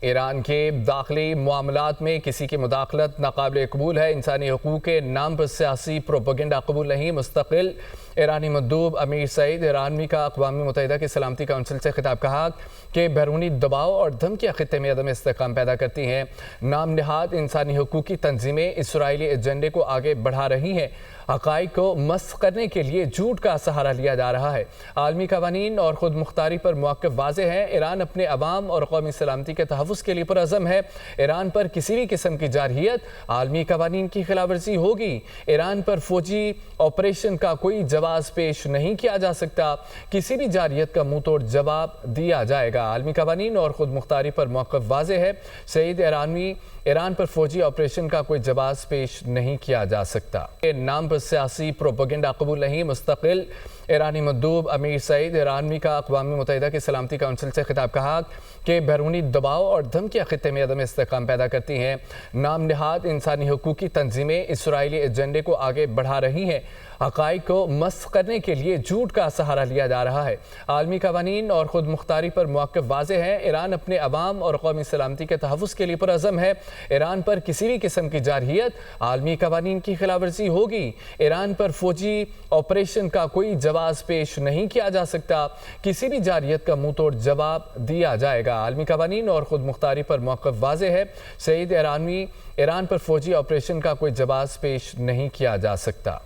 ایران کے داخلی معاملات میں کسی کی مداخلت ناقابل قبول ہے۔ انسانی حقوق کے نام پر سیاسی پروپیگنڈا قبول نہیں۔ مستقل ایرانی مندوب امیر سعید ایرانوی کا اقوام متحدہ کی سلامتی کونسل سے خطاب کہا کہ بیرونی دباؤ اور دھمکیاں خطے میں عدم استحکام پیدا کرتی ہیں۔ نام نہاد انسانی حقوق کی تنظیمیں اسرائیلی ایجنڈے کو آگے بڑھا رہی ہیں۔ حقائق کو مسخ کرنے کے لیے جھوٹ کا سہارا لیا جا رہا ہے۔ عالمی قوانین اور خود مختاری پر موقف واضح ہے۔ ایران اپنے عوام اور قومی سلامتی کے تحفظ کے لیے پرعزم ہے۔ ایران پر کسی بھی قسم کی جارحیت عالمی قوانین کی خلاف ورزی ہوگی۔ ایران پر فوجی آپریشن کا کوئی جواز پیش نہیں کیا جا سکتا۔ کسی بھی جارحیت کا منہ توڑ جواب دیا جائے گا۔ عالمی قوانین اور خود مختاری پر موقف واضح ہے۔ سعید ایرانوی ایران پر فوجی آپریشن کا کوئی جواز پیش نہیں کیا جا سکتا۔ نام پر سیاسی پروپیگنڈا قبول نہیں۔ مستقل ایرانی مندوب امیر سعید ایرانوی کا اقوام متحدہ کی سلامتی کونسل سے خطاب کہا کہ بیرونی دباؤ اور دھمکیاں خطے میں عدم استحکام پیدا کرتی ہیں۔ نام نہاد انسانی حقوق کی تنظیمیں اسرائیلی ایجنڈے کو آگے بڑھا رہی ہیں۔ حقائق کو مسخ کرنے کے لیے جھوٹ کا سہارا لیا جا رہا ہے۔ عالمی قوانین اور خود مختاری پر موقف واضح ہے۔ ایران اپنے عوام اور قومی سلامتی کے تحفظ کے لیے پرعزم ہے۔ ایران پر کسی بھی قسم کی جارحیت عالمی قوانین کی خلاف ورزی ہوگی۔ ایران پر فوجی آپریشن کا کوئی جواز پیش نہیں کیا جا سکتا۔ کسی بھی جارحیت کا منہ توڑ جواب دیا جائے گا۔ عالمی قوانین اور خود مختاری پر موقف واضح ہے۔ سعید ایرانوی ایران پر فوجی آپریشن کا کوئی جواز پیش نہیں کیا جا سکتا۔